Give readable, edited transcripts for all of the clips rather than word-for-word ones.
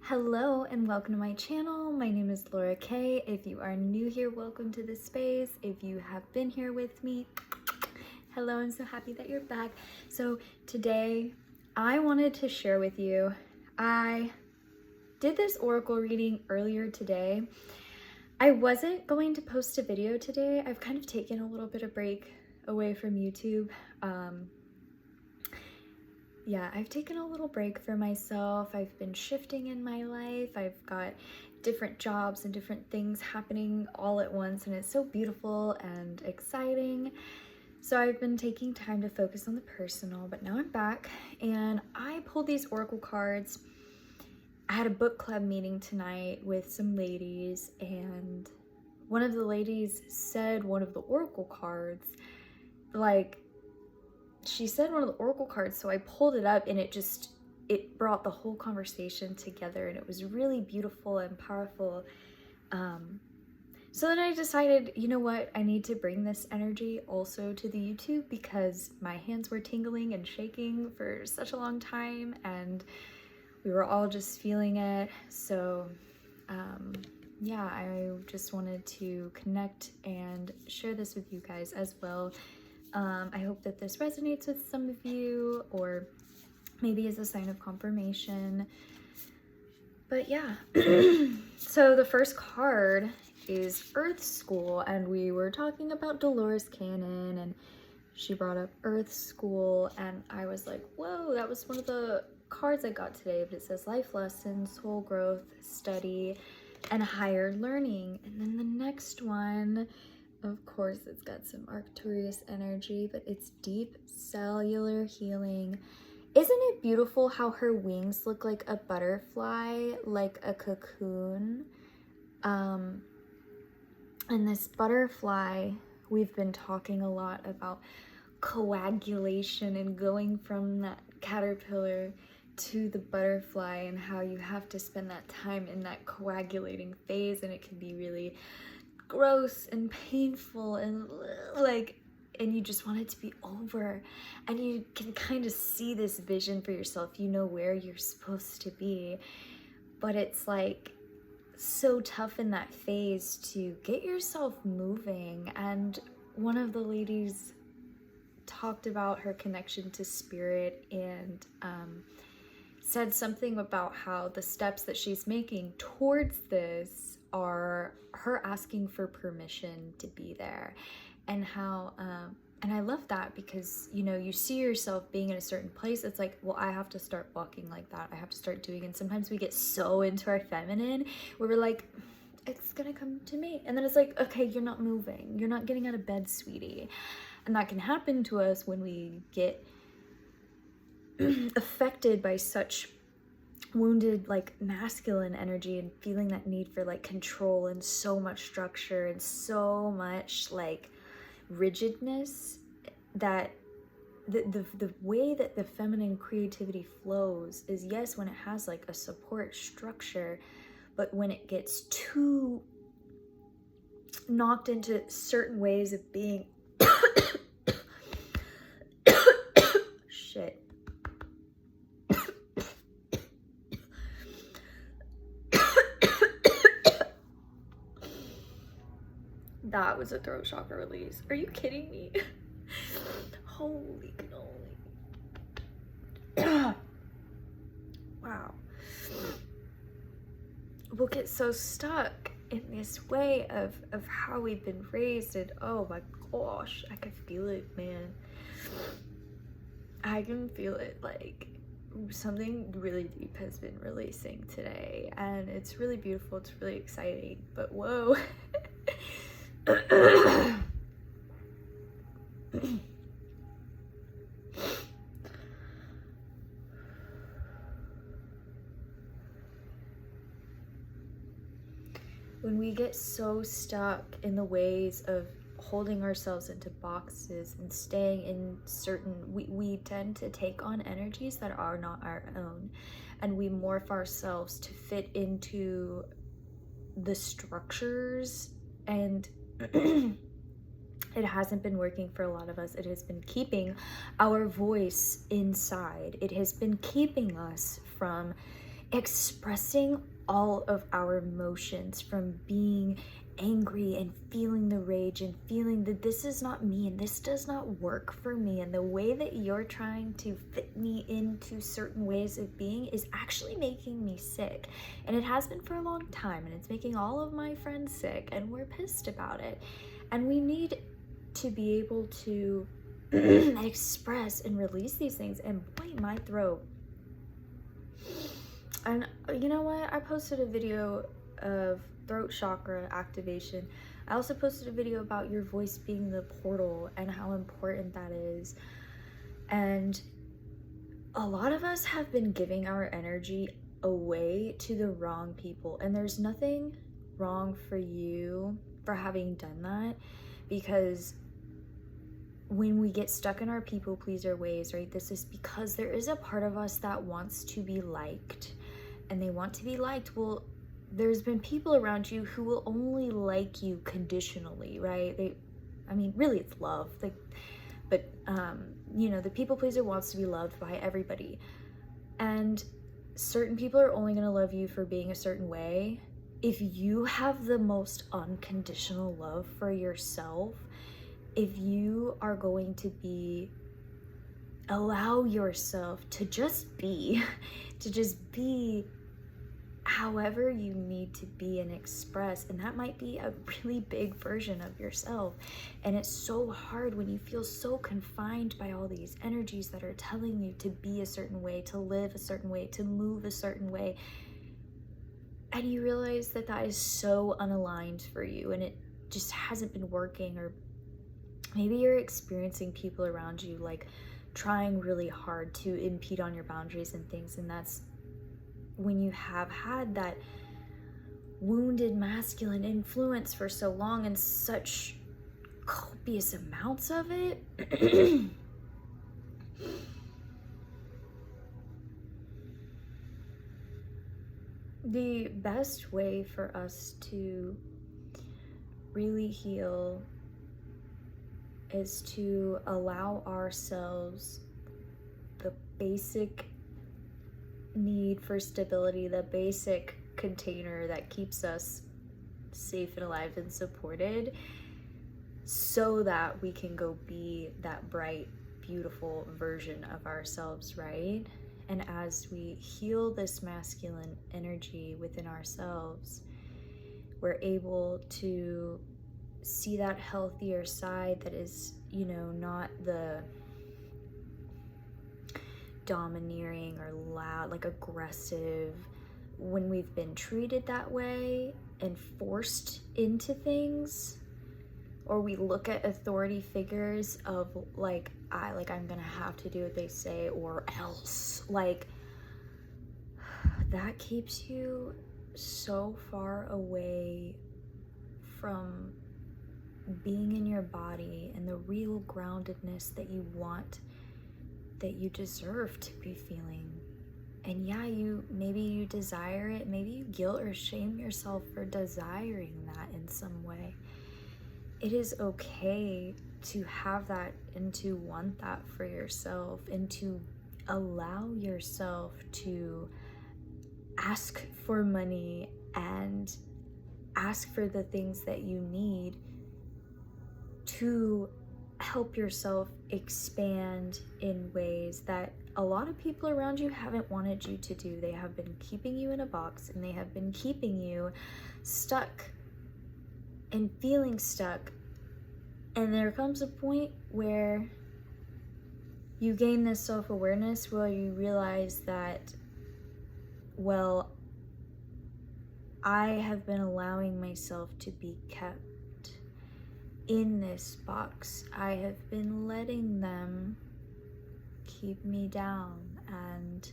Hello and welcome to my channel. My name is Laura Kay. If you are new here, welcome to this space. If you have been here with me, hello, I'm so happy that you're back. So today I wanted to share with you, I did this oracle reading earlier today. I wasn't going to post a video today. I've kind of taken a little bit of break away from YouTube. Yeah, I've taken a little break for myself. I've been shifting in my life. I've got different jobs and different things happening all at once, and it's so beautiful and exciting. So I've been taking time to focus on the personal, but now I'm back and I pulled these oracle cards. I had a book club meeting tonight with some ladies, and one of the ladies said one of the oracle cards, she said one of the oracle cards, so I pulled it up and it brought the whole conversation together, and it was really beautiful and powerful. So then I decided, you know what, I need to bring this energy also to the YouTube because my hands were tingling and shaking for such a long time and we were all just feeling it. So yeah, I just wanted to connect and share this with you guys as well. I hope that this resonates with some of you, or maybe is a sign of confirmation. But yeah, so the first card is Earth School, and we were talking about Dolores Cannon, and she brought up Earth School, and I was like, whoa, that was one of the cards I got today, but it says life lessons, soul growth, study, and higher learning. And then the next one, of course, it's got some Arcturus energy, but it's deep cellular healing. Isn't it beautiful how her wings look like a butterfly, like a cocoon? And this butterfly, we've been talking a lot about coagulation and going from that caterpillar to the butterfly, and how you have to spend that time in that coagulating phase, and it can be really gross and painful and and you just want it to be over, and you can kind of see this vision for yourself, you know where you're supposed to be, but it's like so tough in that phase to get yourself moving. And one of the ladies talked about her connection to spirit and said something about how the steps that she's making towards this are her asking for permission to be there, and how and I love that because, you know, you see yourself being in a certain place, it's like, well, I have to start walking like that, I have to start doing. And sometimes we get so into our feminine where we're like, it's gonna come to me, and then it's like, okay, you're not moving, you're not getting out of bed, sweetie. And that can happen to us when we get affected by such wounded masculine energy and feeling that need for control and so much structure and so much rigidness, that the way that the feminine creativity flows is, yes, when it has a support structure, but when it gets too knocked into certain ways of being shit. That was a throat chakra release. Are you kidding me? Holy cannoli. Wow. We'll get so stuck in this way of how we've been raised, and oh my gosh, I can feel it, man. I can feel it, something really deep has been releasing today, and it's really beautiful, it's really exciting, but whoa. When we get so stuck in the ways of holding ourselves into boxes and staying in certain, we tend to take on energies that are not our own, and we morph ourselves to fit into the structures, and it hasn't been working for a lot of us. It has been keeping our voice inside. It has been keeping us from expressing all of our emotions, from being angry and feeling the rage and feeling that this is not me and this does not work for me, and the way that you're trying to fit me into certain ways of being is actually making me sick. And it has been for a long time, and it's making all of my friends sick, and we're pissed about it. And we need to be able to express and release these things. And boy, my throat. And you know what? I posted a video of throat chakra activation. I also posted a video about your voice being the portal and how important that is. And a lot of us have been giving our energy away to the wrong people. And there's nothing wrong for you for having done that, because when we get stuck in our people pleaser ways, right, this is because there is a part of us that wants to be liked, and they want to be liked. Well, there's been people around you who will only like you conditionally, right? Really it's love, but the people pleaser wants to be loved by everybody, and certain people are only going to love you for being a certain way. If you have the most unconditional love for yourself, if you are going to allow yourself to just be however you need to be and express, and that might be a really big version of yourself. And it's so hard when you feel so confined by all these energies that are telling you to be a certain way, to live a certain way, to move a certain way, and you realize that that is so unaligned for you and it just hasn't been working. Or maybe you're experiencing people around you like trying really hard to impede on your boundaries and things, and that's when you have had that wounded masculine influence for so long and such copious amounts of it. The best way for us to really heal is to allow ourselves the basic need for stability, the basic container that keeps us safe and alive and supported, so that we can go be that bright, beautiful version of ourselves, right? And as we heal this masculine energy within ourselves, we're able to see that healthier side that is, not the domineering or loud, like aggressive, when we've been treated that way and forced into things, or we look at authority figures of I'm gonna have to do what they say or else, that keeps you so far away from being in your body and the real groundedness that you want, that you deserve to be feeling. And yeah, maybe you desire it, maybe you guilt or shame yourself for desiring that in some way. It is okay to have that and to want that for yourself, and to allow yourself to ask for money and ask for the things that you need to help yourself expand in ways that a lot of people around you haven't wanted you to do. They have been keeping you in a box, and they have been keeping you stuck and feeling stuck. And there comes a point where you gain this self-awareness where you realize that, well, I have been allowing myself to be kept in this box. I have been letting them keep me down, and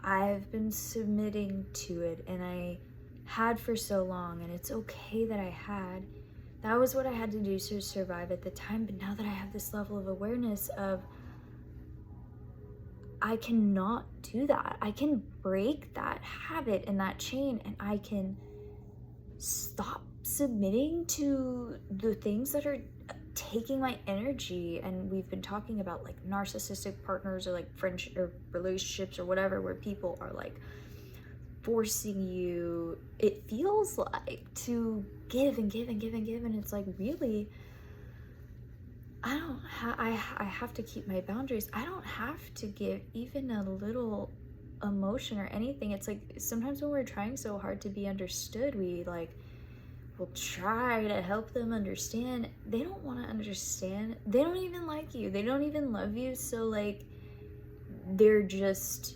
I've been submitting to it, and I had for so long, and it's okay that I had. That was what I had to do to survive at the time. But now that I have this level of awareness of, I cannot do that. I can break that habit and that chain, and I can stop submitting to the things that are taking my energy. And we've been talking about narcissistic partners, or friendship or relationships or whatever, where people are forcing you, it feels like, to give and give and give and give, and it's like, really, I have to keep my boundaries. I don't have to give even a little emotion or anything. It's like sometimes when we're trying so hard to be understood, we like will try to help them understand. They don't want to understand. They don't even like you. They don't even love you. So like they're just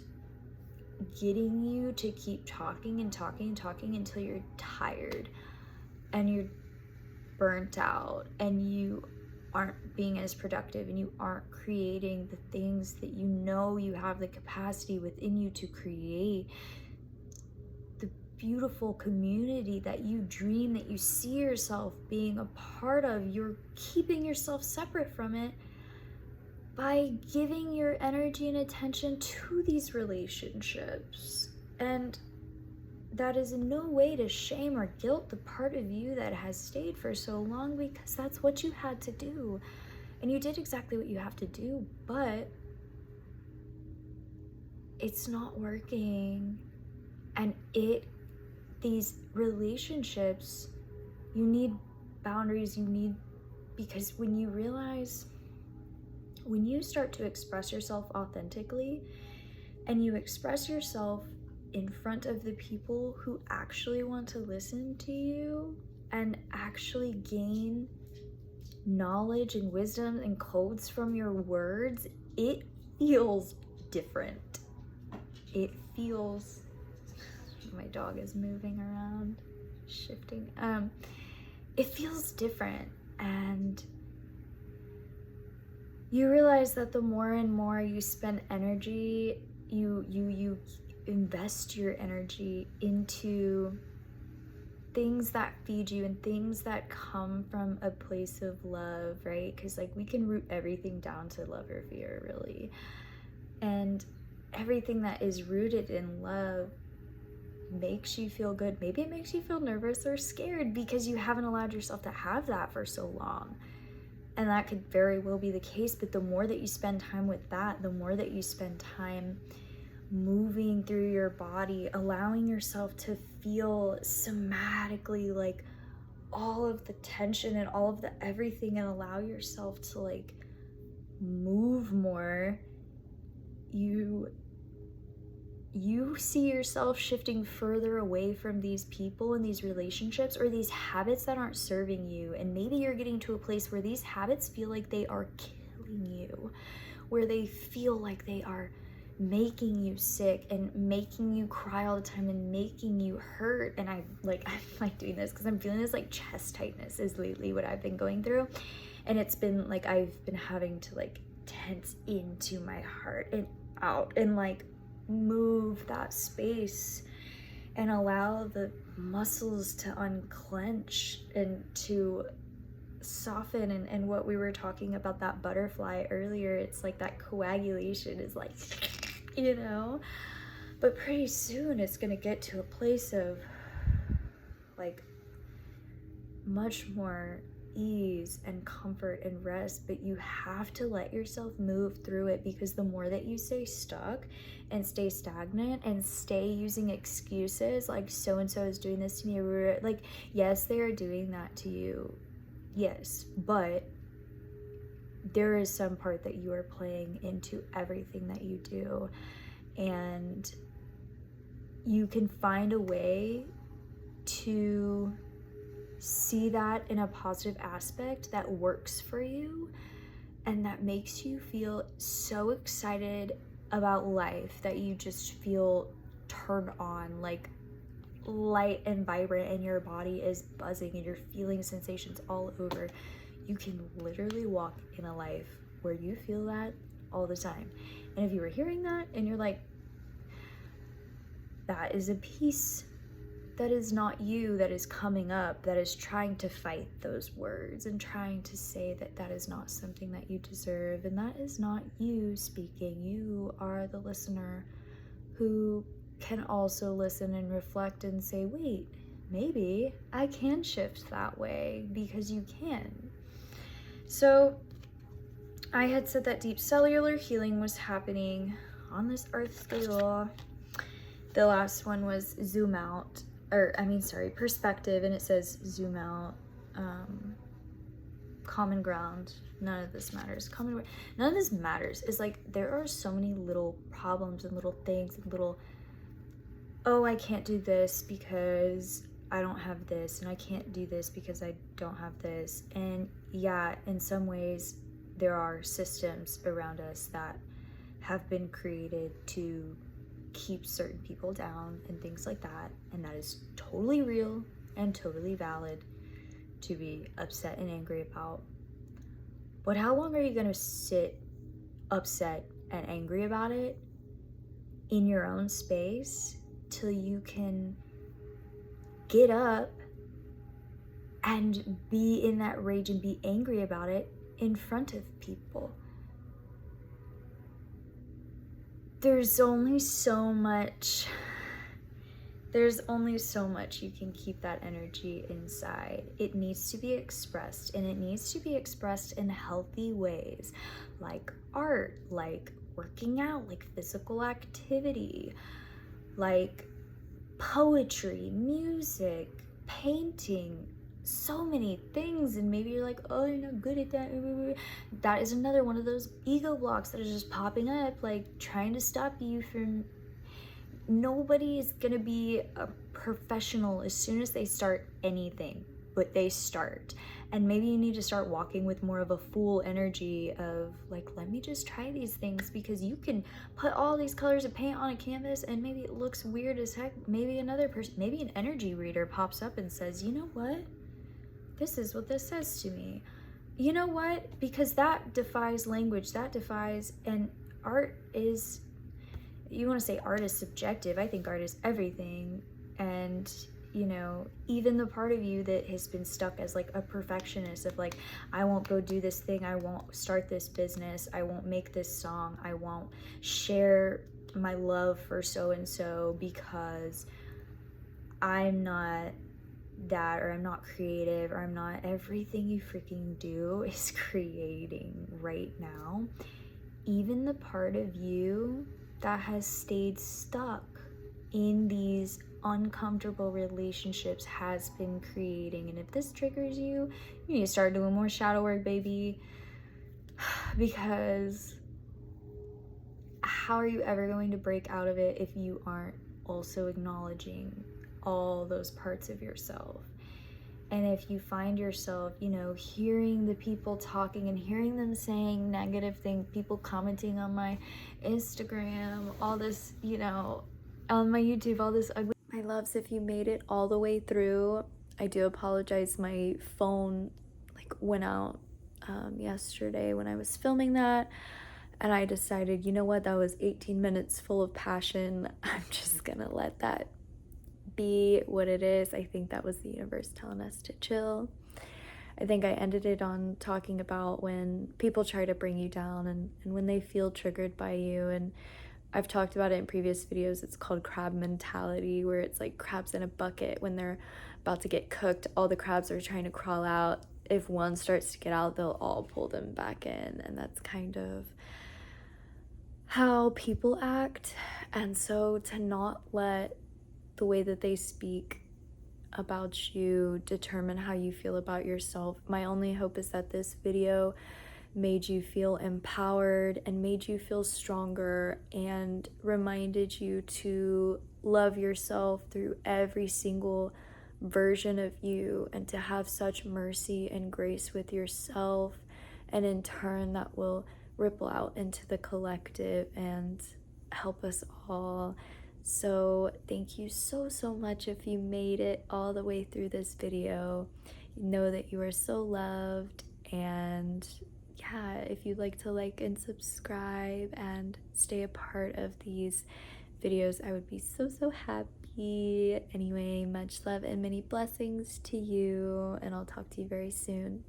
getting you to keep talking and talking and talking until you're tired and you're burnt out and you aren't being as productive and you aren't creating the things that you know you have the capacity within you to create, the beautiful community that you dream, that you see yourself being a part of. You're keeping yourself separate from it by giving your energy and attention to these relationships. And that is in no way to shame or guilt the part of you that has stayed for so long, because that's what you had to do. And you did exactly what you have to do, but it's not working. And these relationships, you need boundaries, because when you realize, when you start to express yourself authentically and you express yourself in front of the people who actually want to listen to you and actually gain knowledge and wisdom and codes from your words, it feels different. It feels, my dog is moving around, shifting. It feels different, and you realize that the more and more you spend energy, you invest your energy into things that feed you and things that come from a place of love, right? Because like we can root everything down to love or fear, really. And everything that is rooted in love makes you feel good. Maybe it makes you feel nervous or scared because you haven't allowed yourself to have that for so long. And that could very well be the case, but the more that you spend time with that, the more that you spend time moving through your body, allowing yourself to feel somatically like all of the tension and all of the everything, and allow yourself to like move more, you see yourself shifting further away from these people and these relationships or these habits that aren't serving you. And maybe you're getting to a place where these habits feel like they are killing you, where they feel like they are making you sick and making you cry all the time and making you hurt. And I'm like doing this because I'm feeling this like chest tightness is lately what I've been going through. And it's been like I've been having to like tense into my heart and out and like move that space and allow the muscles to unclench and to soften. And what we were talking about, that butterfly earlier, it's like that coagulation is like, you know, but pretty soon it's gonna get to a place of like much more ease and comfort and rest. But you have to let yourself move through it, because the more that you stay stuck and stay stagnant and stay using excuses like so and so is doing this to me, like yes, they are doing that to you, yes, but there is some part that you are playing into everything that you do, and you can find a way to see that in a positive aspect that works for you and that makes you feel so excited about life that you just feel turned on, like light and vibrant, and your body is buzzing and you're feeling sensations all over. You can literally walk in a life where you feel that all the time. And if you were hearing that and you're like, that is a piece that is not you that is coming up, that is trying to fight those words and trying to say that that is not something that you deserve, and that is not you speaking. You are the listener who can also listen and reflect and say, wait, maybe I can shift that way, because you can. So I had said that deep cellular healing was happening on this earth stool, The last one was zoom out, or I mean, sorry, perspective, and it says zoom out, common ground. None of this matters. None of this matters. It's like there are so many little problems and little things and little, oh, I can't do this because I don't have this, and I can't do this because I don't have this. And yeah, in some ways, there are systems around us that have been created to keep certain people down and things like that. And that is totally real and totally valid to be upset and angry about. But how long are you going to sit upset and angry about it in your own space till you can get up and be in that rage and be angry about it in front of people? There's only so much you can keep that energy inside. It needs to be expressed, and it needs to be expressed in healthy ways, like art, like working out, like physical activity, like poetry, music, painting, so many things. And maybe you're like, oh, you're not good at that. That is another one of those ego blocks that is just popping up, like trying to stop you from. Nobody is gonna be a professional as soon as they start anything, but they start. And maybe you need to start walking with more of a full energy of like, let me just try these things, because you can put all these colors of paint on a canvas and maybe it looks weird as heck. Maybe another person, maybe an energy reader pops up and says, you know what? This is what this says to me. You know what? Because that defies language, that defies, and art is, you want to say art is subjective. I think art is everything. And, you know, even the part of you that has been stuck as like a perfectionist of like, I won't go do this thing, I won't start this business, I won't make this song, I won't share my love for so and so because I'm not that, or I'm not creative, or I'm not. Everything you freaking do is creating right now. Even the part of you that has stayed stuck in these uncomfortable relationships has been creating. And if this triggers you, you need to start doing more shadow work, baby. Because how are you ever going to break out of it if you aren't also acknowledging all those parts of yourself? And if you find yourself, you know, hearing the people talking and hearing them saying negative things, people commenting on my Instagram, all this, you know, on my YouTube, all this ugly. My loves, if you made it all the way through, I do apologize. My phone like went out yesterday when I was filming that. And I decided, you know what, that was 18 minutes full of passion. I'm just gonna let that be what it is. I think that was the universe telling us to chill. I think I ended it on talking about when people try to bring you down and when they feel triggered by you. And I've talked about it in previous videos. It's called crab mentality, where it's like crabs in a bucket. When they're about to get cooked, all the crabs are trying to crawl out. If one starts to get out, they'll all pull them back in. And that's kind of how people act. And so to not let the way that they speak about you determine how you feel about yourself. My only hope is that this video made you feel empowered and made you feel stronger and reminded you to love yourself through every single version of you, and to have such mercy and grace with yourself, and in turn that will ripple out into the collective and help us all. So thank you so much if you made it all the way through this video. Know that you are so loved, and yeah, if you'd like to like and subscribe and stay a part of these videos, I would be so happy. Anyway, much love and many blessings to you, and I'll talk to you very soon.